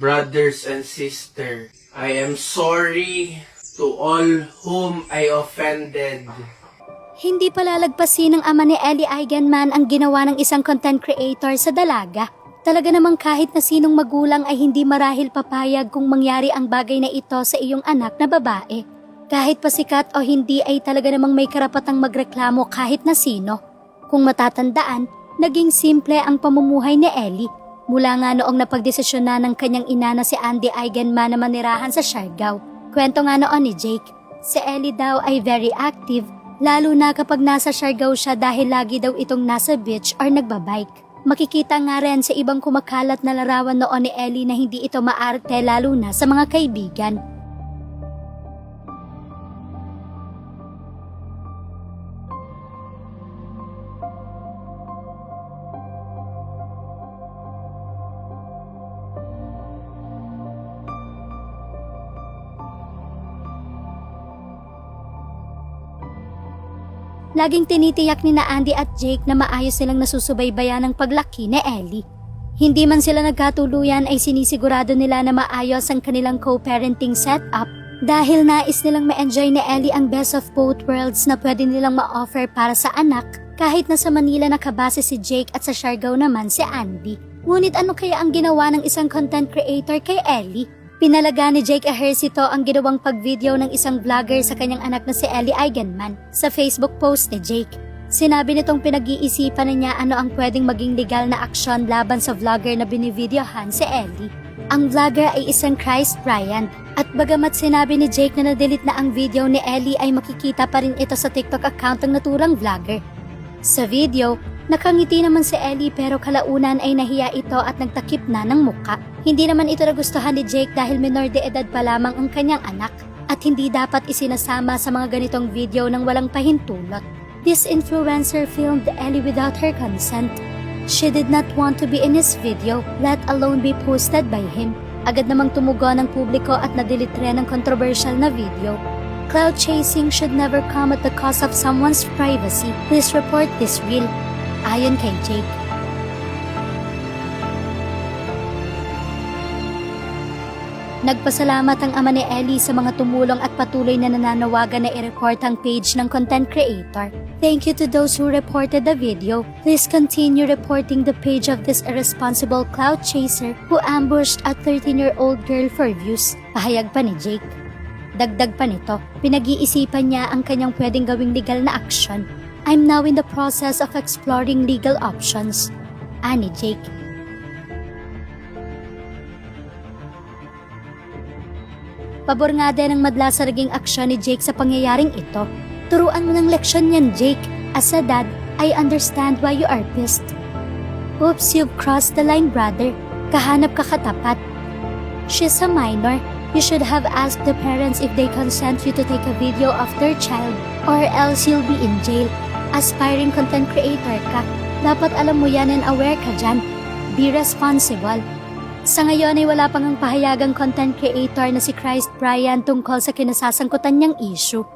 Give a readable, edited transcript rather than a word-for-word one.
brothers and sister. I am sorry to all whom I offended. Hindi palalagpasin ng ama ni Ellie Eigenman ang ginawa ng isang content creator sa dalaga. Talaga namang kahit na sinong magulang ay hindi marahil papayag kung mangyari ang bagay na ito sa iyong anak na babae. Kahit pasikat o hindi ay talaga namang may karapatang magreklamo kahit na sino. Kung matatandaan, naging simple ang pamumuhay ni Ellie. Mula nga noong napagdesisyon na ng kanyang ina na si Andy Eigenman na manirahan sa Siargao. Kwento nga noon ni Jake, si Ellie daw ay very active. Lalo na kapag nasa Siargao siya dahil lagi daw itong nasa beach or nagbabike. Makikita nga rin sa ibang kumakalat na larawan noon ni Ellie na hindi ito maarte lalo na sa mga kaibigan. Laging tinitiyak ni na Andy at Jake na maayos silang nasusubaybayan ng paglaki ni Ellie. Hindi man sila nagkatuluyan ay sinisigurado nila na maayos ang kanilang co-parenting setup dahil nais nilang ma-enjoy ni Ellie ang best of both worlds na pwede nilang ma-offer para sa anak kahit na sa Manila nakabase si Jake at sa Siargao naman si Andy. Ngunit ano kaya ang ginawa ng isang content creator kay Ellie? Pinalaga ni Jake Ejercito ang ginawang pag-video ng isang vlogger sa kanyang anak na si Ellie Eigenman sa Facebook post ni Jake. Sinabi nitong pinag-iisipan na niya ano ang pwedeng maging legal na aksyon laban sa vlogger na binivideohan si Ellie. Ang vlogger ay isang Christ Bryant at bagamat sinabi ni Jake na na-delete na ang video ni Ellie ay makikita pa rin ito sa TikTok account ng naturang vlogger. Sa video, nakangiti naman si Ellie pero kalaunan ay nahiya ito at nagtakip na ng muka. Hindi naman ito nagustuhan ni Jake dahil minor de edad pa lamang ang kanyang anak at hindi dapat isinasama sa mga ganitong video ng walang pahintulot. This influencer filmed Ellie without her consent. She did not want to be in his video, let alone be posted by him. Agad namang tumugon ang publiko at na-delete rin ang controversial na video. Cloud chasing should never come at the cost of someone's privacy. Please report this reel. Ayon kay Jake. Nagpasalamat ang ama ni Ellie sa mga tumulong at patuloy na nananawagan na i-report ang page ng content creator. Thank you to those who reported the video. Please continue reporting the page of this irresponsible cloud chaser who ambushed a 13-year-old girl for views. Pahayag pa ni Jake. Dagdag pa nito, pinag-iisipan niya ang kanyang pwedeng gawing legal na aksyon. I'm now in the process of exploring legal options. Ani Jake. Pabor nga din ang madla sa naging aksyon ni Jake sa pangyayaring ito. Turuan mo ng leksyon yan, Jake. As a dad, I understand why you are pissed. Oops, you've crossed the line, brother. Kahanap ka katapat. She's a minor. You should have asked the parents if they consent you to take a video of their child or else you'll be in jail. Aspiring content creator ka. Dapat alam mo yan and aware ka dyan. Be responsible. Sa ngayon ay wala pang ang pahayagang content creator na si Christ Bryant tungkol sa kinasasangkutan niyang issue.